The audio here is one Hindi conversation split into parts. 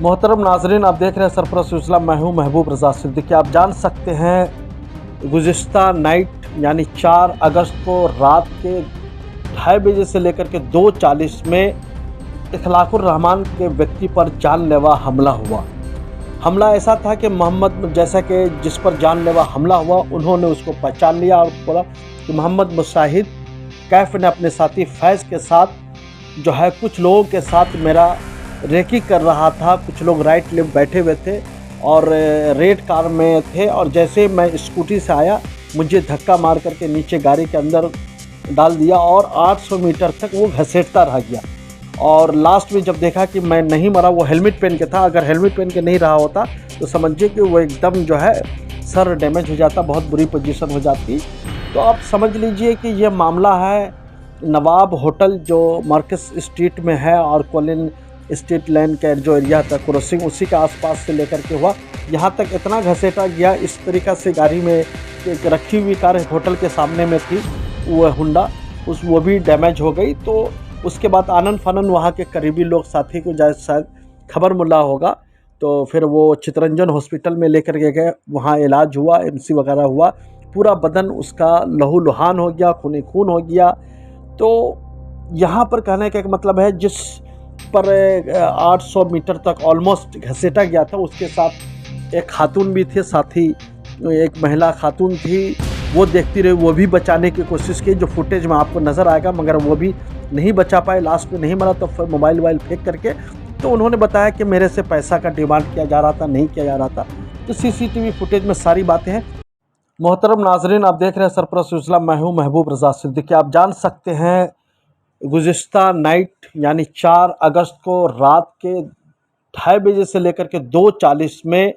मोहतरम नाजरीन, आप देख रहे हैं सरफराज सिलसिला। मैं हूं महबूब रजा सिद्दीकी। आप जान सकते हैं गुज़िश्ता नाइट यानी 4 अगस्त को रात के 2:30 बजे से लेकर के 2:40 में इखलाकुर रहमान के व्यक्ति पर जानलेवा हमला हुआ। हमला ऐसा था कि मोहम्मद, जैसा कि जिस पर जानलेवा हमला हुआ, उन्होंने उसको पहचान लिया और बोला कि मोहम्मद मुसाहिद कैफ ने अपने साथी फैज़ के साथ जो है कुछ लोगों के साथ मेरा रेकी कर रहा था। कुछ लोग राइट लेफ्ट बैठे हुए थे और रेड कार में थे, और जैसे मैं स्कूटी से आया मुझे धक्का मार करके नीचे गाड़ी के अंदर डाल दिया और 800 मीटर तक वो घसीटता रह गया। और लास्ट में जब देखा कि मैं नहीं मरा, वो हेलमेट पहन के था, अगर हेलमेट पहन के नहीं रहा होता तो समझिए कि वो एकदम जो है सर डैमेज हो जाता, बहुत बुरी पोजीशन हो जाती। तो आप समझ लीजिए कि ये मामला है नवाब होटल जो मार्केस स्ट्रीट में है और कॉलिन स्ट्रीट लाइन का जो एरिया था क्रॉसिंग, उसी के आसपास से लेकर के हुआ। यहाँ तक इतना घसीटा गया इस तरीक़ा से, गाड़ी में एक रखी हुई कार होटल के सामने में थी, वो हुंडा, वो भी डैमेज हो गई। तो उसके बाद आनन फानन वहाँ के करीबी लोग साथी को शायद खबर मिला होगा, तो फिर वो चितरंजन हॉस्पिटल में लेकर के गए। वहाँ इलाज हुआ, एमसी वगैरह हुआ, पूरा बदन उसका लहूलुहान हो गया, खून खून हो गया। तो यहाँ पर कहने का एक मतलब है, जिस पर 800 मीटर तक ऑलमोस्ट घसीटा गया था, उसके साथ एक खातून भी थी, साथी एक महिला खातून थी, वो देखती रही, वो भी बचाने की कोशिश की, जो फुटेज में आपको नज़र आएगा, मगर वो भी नहीं बचा पाए, लास्ट में नहीं मरा। तो फिर मोबाइल वोबाइल फेंक करके तो उन्होंने बताया कि मेरे से पैसा का डिमांड किया जा रहा था, नहीं किया जा रहा था। तो सीसीटीवी फुटेज में सारी बातें हैं। मोहतरम नाजरीन, आप देख रहे हैं सरफराज सिलसिला। मैं हूं महबूब रजा सिद्दीकी। आप जान सकते हैं गुज़िश्ता नाइट यानी 4 अगस्त को रात के 2:30 बजे से लेकर के 2:40 में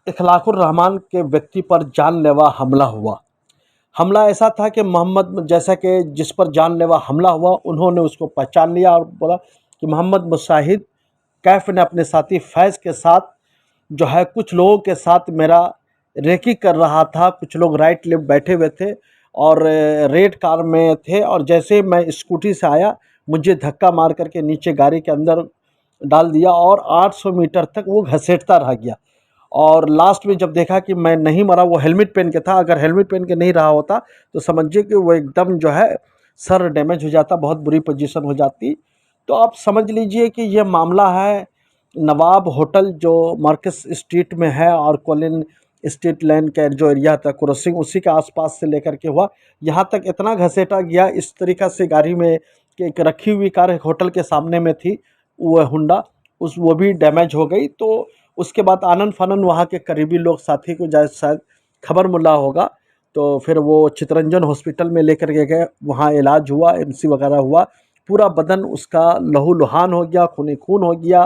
इखलाकुर रहमान के व्यक्ति पर जानलेवा हमला हुआ। हमला ऐसा था कि मोहम्मद, जैसा कि जिस पर जानलेवा हमला हुआ, उन्होंने उसको पहचान लिया और बोला कि मोहम्मद मुसाहिद कैफ ने अपने साथी फैज़ के साथ जो है कुछ लोगों के साथ मेरा रेकी कर रहा था। कुछ लोग राइट लेफ्ट बैठे हुए थे और रेड कार में थे, और जैसे मैं स्कूटी से आया मुझे धक्का मार करके नीचे गाड़ी के अंदर डाल दिया और 800 मीटर तक वो घसीटता रह गया। और लास्ट में जब देखा कि मैं नहीं मरा, वो हेलमेट पहन के था, अगर हेलमेट पहन के नहीं रहा होता तो समझिए कि वो एकदम जो है सर डैमेज हो जाता, बहुत बुरी पोजीशन हो जाती। तो आप समझ लीजिए कि ये मामला है नवाब होटल जो मार्केस स्ट्रीट में है और कॉलिन स्ट्रीट लाइन का जो एरिया था क्रॉसिंग, उसी के आसपास से लेकर के हुआ। यहाँ तक इतना घसीटा गया इस तरीक़ा से, गाड़ी में एक रखी हुई कार होटल के सामने में थी, वो हुंडा, वो भी डैमेज हो गई। तो उसके बाद आनन फानन वहाँ के करीबी लोग साथी को शायद खबर मिला होगा, तो फिर वो चितरंजन हॉस्पिटल में लेकर के गए। वहाँ इलाज हुआ, एमसी वगैरह हुआ, पूरा बदन उसका लहूलुहान हो गया, खून खून हो गया।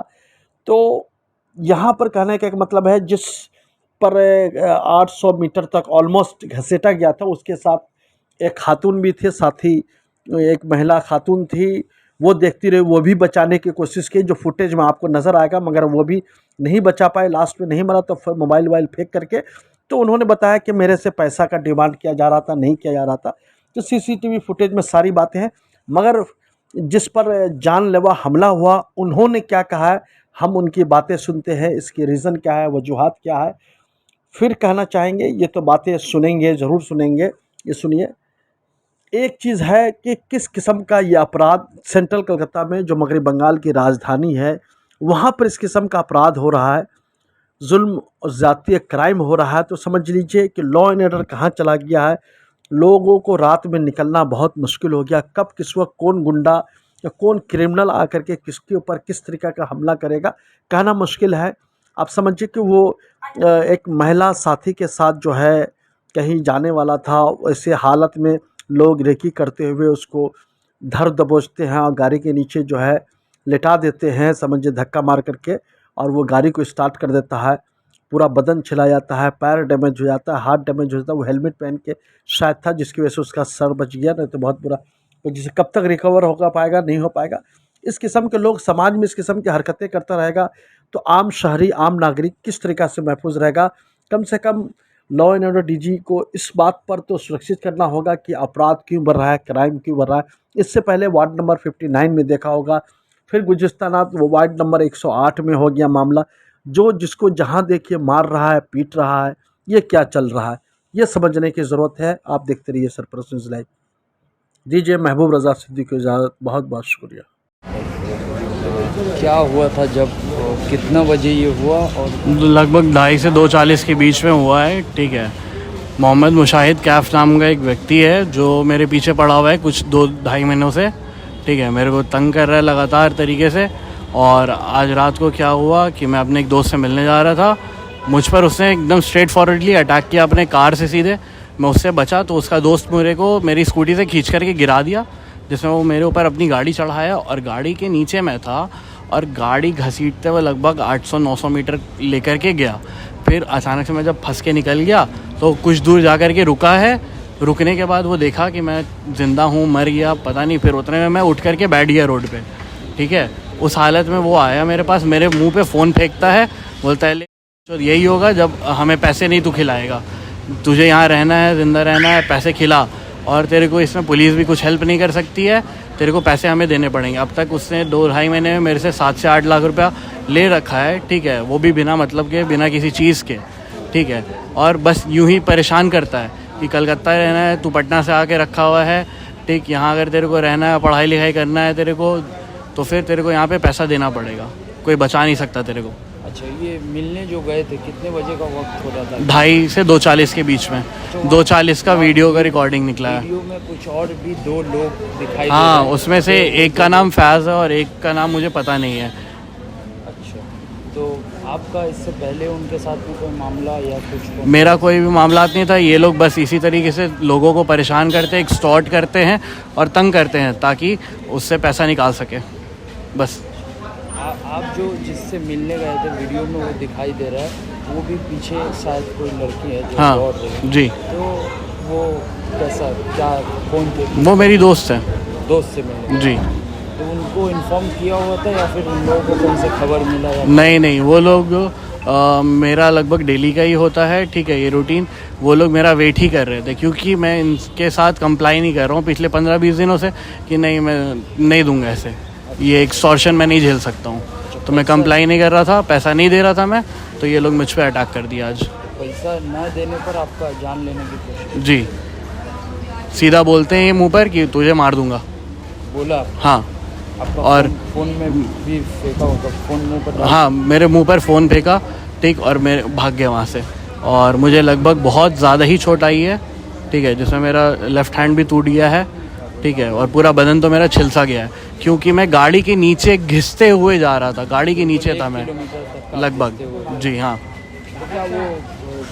तो यहाँ पर कहने का एक मतलब है, जिस पर 800 मीटर तक ऑलमोस्ट घसीटा गया था, उसके साथ एक खातून भी थी, साथी एक महिला खातून थी, वो देखती रही, वो भी बचाने की कोशिश की, जो फुटेज में आपको नज़र आएगा, मगर वो भी नहीं बचा पाए, लास्ट में नहीं मरा। तो फिर मोबाइल वोबाइल फेंक करके तो उन्होंने बताया कि मेरे से पैसा का डिमांड किया जा रहा था, नहीं किया जा रहा था। तो सीसीटीवी फुटेज में सारी बातें हैं। मगर जिस पर जानलेवा हमला हुआ, उन्होंने क्या कहा है, हम उनकी बातें सुनते हैं, इसकी रीज़न क्या है, वजूहात क्या है, फिर कहना चाहेंगे। ये तो बातें सुनेंगे, ज़रूर सुनेंगे। ये सुनिए, एक चीज़ है कि किस किस्म का ये अपराध सेंट्रल कलकत्ता में, जो मगरबी बंगाल की राजधानी है, वहाँ पर इस किस्म का अपराध हो रहा है, जुल्म और ज़्यादती क्राइम हो रहा है। तो समझ लीजिए कि लॉ एंड ऑर्डर कहाँ चला गया है। लोगों को रात में निकलना बहुत मुश्किल हो गया। कब किस वक्त कौन गुंडा या कौन क्रिमिनल आकर के किसके ऊपर किस तरीक़े का हमला करेगा, कहना मुश्किल है। आप समझिए कि वो एक महिला साथी के साथ जो है कहीं जाने वाला था, ऐसे हालत में लोग रेकी करते हुए उसको धर दबोचते हैं और गाड़ी के नीचे जो है लिटा देते हैं, समझिए धक्का मार करके, और वो गाड़ी को स्टार्ट कर देता है। पूरा बदन छिला जाता है, पैर डैमेज हो जाता है, हाथ डैमेज हो जाता है। वो हेलमेट पहन के शायद था, जिसकी वजह से उसका सर बच गया, नहीं तो बहुत बुरा। तो जिसे कब तक रिकवर होगा पाएगा, नहीं हो पाएगा। इस किस्म के लोग समाज में इस किस्म की हरकतें करता रहेगा तो आम शहरी, आम नागरिक किस तरीक़ा से महफूज रहेगा। कम से कम लॉ एंड ऑर्डर डीजी को इस बात पर तो सुरक्षित करना होगा कि अपराध क्यों बढ़ रहा है, क्राइम क्यों बढ़ रहा है। इससे पहले वार्ड नंबर 59 में देखा होगा, फिर गुज़िस्ता रात वो वार्ड नंबर 108 में हो गया मामला। जो जिसको जहाँ देखिए मार रहा है, पीट रहा है, ये क्या चल रहा है, ये समझने की ज़रूरत है। आप देखते रहिए सरफरोश न्यूज़ लाइव। दीजिए महबूब रज़ा सिद्दीकी को इजाज़त। बहुत बहुत शुक्रिया। क्या हुआ था, जब कितना बजे ये हुआ? और लगभग 2:30 से 2:40 के बीच में हुआ है। ठीक है, मोहम्मद मुशाहिद कैफ नाम का एक व्यक्ति है जो मेरे पीछे पड़ा हुआ है कुछ 2-2.5 महीनों से। ठीक है, मेरे को तंग कर रहा है लगातार तरीके से। और आज रात को क्या हुआ कि मैं अपने एक दोस्त से मिलने जा रहा था, मुझ पर उसने एकदम स्ट्रेट फॉरवर्डली अटैक किया अपने कार से सीधे। मैं उससे बचा तो उसका दोस्त मेरे को मेरी स्कूटी से खींच करके गिरा दिया, जिसमें वो मेरे ऊपर अपनी गाड़ी चढ़ाया और गाड़ी के नीचे मैं था और गाड़ी घसीटते हुए लगभग 800-900 मीटर लेकर के गया। फिर अचानक से मैं जब फंस के निकल गया तो कुछ दूर जा कर के रुका है। रुकने के बाद वो देखा कि मैं ज़िंदा हूँ, मर गया पता नहीं। फिर उतने में मैं उठ करके बैठ गया रोड पे। ठीक है, उस हालत में वो आया मेरे पास, मेरे मुंह पे फ़ोन फेंकता है, बोलता है तो यही होगा जब हमें पैसे नहीं तू खिलाएगा, तुझे यहाँ रहना है, ज़िंदा रहना है, पैसे खिला, और तेरे को इसमें पुलिस भी कुछ हेल्प नहीं कर सकती है, तेरे को पैसे हमें देने पड़ेंगे। अब तक उसने 2-2.5 महीने में मेरे से 7 से 8 लाख रुपया ले रखा है। ठीक है, वो भी बिना मतलब के, बिना किसी चीज़ के। ठीक है, और बस यूं ही परेशान करता है कि कलकत्ता रहना है, तू पटना से आके रखा हुआ है। ठीक, यहाँ अगर तेरे को रहना है, पढ़ाई लिखाई करना है तेरे को, तो फिर तेरे को यहाँ पे पैसा देना पड़ेगा, कोई बचा नहीं सकता तेरे को। अच्छा, ये मिलने जो गए थे कितने बजे का वक्त हो रहा था? 2:30 से 2:40 के बीच में। 2:40 का वीडियो का रिकॉर्डिंग निकला है। वीडियो में कुछ और भी 2 लोग दिखाई दे हाँ, रहे हैं। उसमें से एक का नाम फैज़ है और एक का नाम मुझे पता नहीं है। अच्छा, तो आपका इससे पहले उनके साथ में कोई मामला या कुछ? मेरा कोई भी मामला नहीं था। ये लोग बस इसी तरीके से लोगों को परेशान करते हैं, एक्सटॉर्ट करते हैं और तंग करते हैं ताकि उससे पैसा निकाल सके, बस। आप जो जिससे मिलने गए थे, वीडियो में वो दिखाई दे रहा है, वो भी पीछे शायद कोई लड़की है जो हाँ दौड़ रही है। जी, तो वो कैसा, क्या, कौन थे? वो मेरी दोस्त है। दोस्त से मिले जी, तो उनको इन्फॉर्म किया हुआ था या फिर उन लोगों को कहीं से खबर मिला? या नहीं, वो लोग मेरा लगभग डेली का ही होता है। ठीक है, ये रूटीन। वो लोग मेरा वेट ही कर रहे थे क्योंकि मैं इनके साथ कंप्लाई नहीं कर रहा हूँ पिछले 15-20 दिनों से कि नहीं, मैं नहीं दूंगा ऐसे, ये एक्सटॉर्शन मैं नहीं झेल सकता हूँ। तो मैं कंप्लाई नहीं कर रहा था, पैसा नहीं दे रहा था मैं, तो ये लोग मुझ पर अटैक कर दिया आज। पैसा न देने पर आपका जान लेने की कोशिश? जी, सीधा बोलते हैं ये मुंह पर कि तुझे मार दूंगा। बोला? हाँ। आपका और फोन में भी फेंका होगा? फोन मुंह पर? हाँ, मेरे मुंह पर फ़ोन फेंका। ठीक, और मैं भाग गया वहाँ से। और मुझे लगभग बहुत ज़्यादा ही चोट आई है। ठीक है, जिसमें मेरा लेफ़्ट हैंड भी टूट गया है। ठीक है, और पूरा बदन तो मेरा छिलसा गया है क्योंकि मैं गाड़ी के नीचे घिसते हुए जा रहा था। गाड़ी के नीचे था मैं लगभग। जी हाँ। तो क्या वो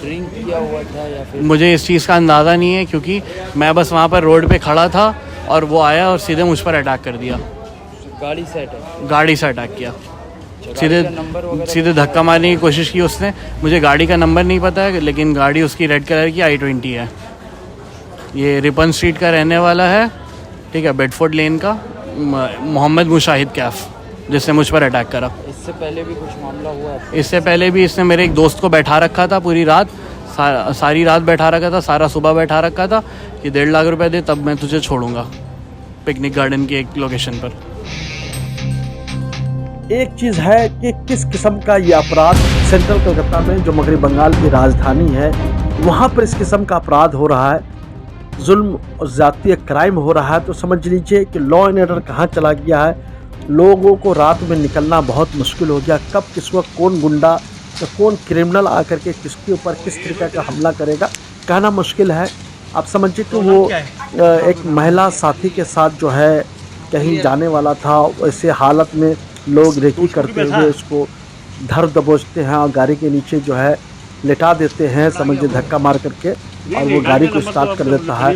ड्रिंक किया हुआ था या फिर? मुझे इस चीज़ का अंदाज़ा नहीं है क्योंकि मैं बस वहाँ पर रोड पे खड़ा था और वो आया और सीधे मुझ पर अटैक कर दिया। गाड़ी से अटैक? गाड़ी से अटैक किया, नंबर सीधे धक्का मारने की कोशिश की उसने। मुझे गाड़ी का नंबर नहीं पता है, लेकिन गाड़ी उसकी रेड कलर की i20 है। ये रिपन स्ट्रीट का रहने वाला है। ठीक है, बेडफोर्ड लेन का मोहम्मद मुशाहिद कैफ, जिसने मुझ पर अटैक करा। इससे पहले भी कुछ मामला हुआ? इससे पहले भी इसने मेरे एक दोस्त को बैठा रखा था पूरी रात, सारी रात बैठा रखा था, सारा सुबह बैठा रखा था कि 1.5 लाख रुपए दे तब मैं तुझे छोड़ूंगा, पिकनिक गार्डन की एक लोकेशन पर। एक चीज़ है कि किस किस्म का ये अपराध सेंट्रल कलकत्ता में, जो मगरबी बंगाल की राजधानी है, वहाँ पर इस किस्म का अपराध हो रहा है, जुल्म और ज़्यादती क्राइम हो रहा है। तो समझ लीजिए कि लॉ एंड ऑर्डर कहाँ चला गया है। लोगों को रात में निकलना बहुत मुश्किल हो गया। कब किस वक्त कौन गुंडा या कौन क्रिमिनल आकर के किसके ऊपर किस तरीके का हमला करेगा, कहना मुश्किल है। आप समझिए कि वो एक महिला साथी के साथ जो है कहीं जाने वाला था, ऐसे हालत में लोग रेकी करते हुए उसको धर दबोचते हैं और गाड़ी के नीचे जो है लेटा देते हैं, समझिए धक्का मार करके, और वो गाड़ी को स्टार्ट कर देता है।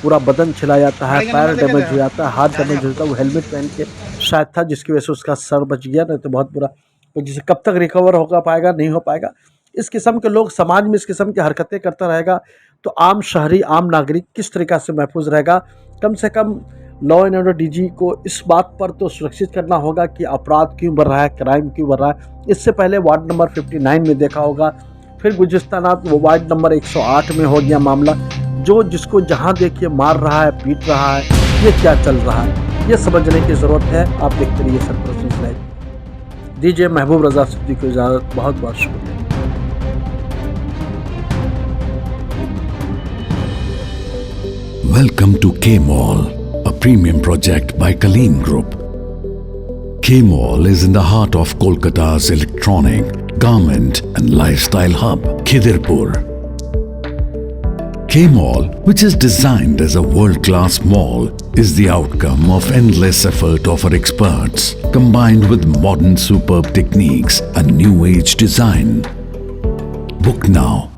पूरा बदन छिला जाता है, पैर डैमेज हो जाता है, हाथ डैमेज हो जाता है। वो हेलमेट पहन के शायद था, जिसकी वजह से उसका सर बच गया, नहीं तो बहुत बुरा। तो जिसे कब तक रिकवर होगा पाएगा, नहीं हो पाएगा। इस किस्म के लोग समाज में इस किस्म की हरकतें करता रहेगा तो आम शहरी, आम नागरिक किस तरीक़ा से महफूज रहेगा। कम से कम लॉ एंड ऑर्डर डीजी को इस बात पर तो सुरक्षित करना होगा कि अपराध क्यों बढ़ रहा है, क्राइम क्यों बढ़ रहा है। इससे पहले वार्ड नंबर 59 में देखा होगा, फिर गुज़िस्ता रात वो वार्ड नंबर 108 में हो गया मामला। जो जिसको जहाँ देखिए मार रहा है, पीट रहा है, ये क्या चल रहा है, ये समझने की ज़रूरत है। आप देखते रहिए सरफरोश न्यूज़ लाइव। दीजिए महबूब रजा सिद्दीकी को इजाज़त। बहुत बहुत शुक्रिया। Welcome to K-Mall, a premium project by Kaleen Group. K-Mall is in the heart of Kolkata's electronic, garment and lifestyle hub, Khidirpur. K-Mall, which is designed as a world-class mall, is the outcome of endless effort of our experts, combined with modern superb techniques and new age design. Book now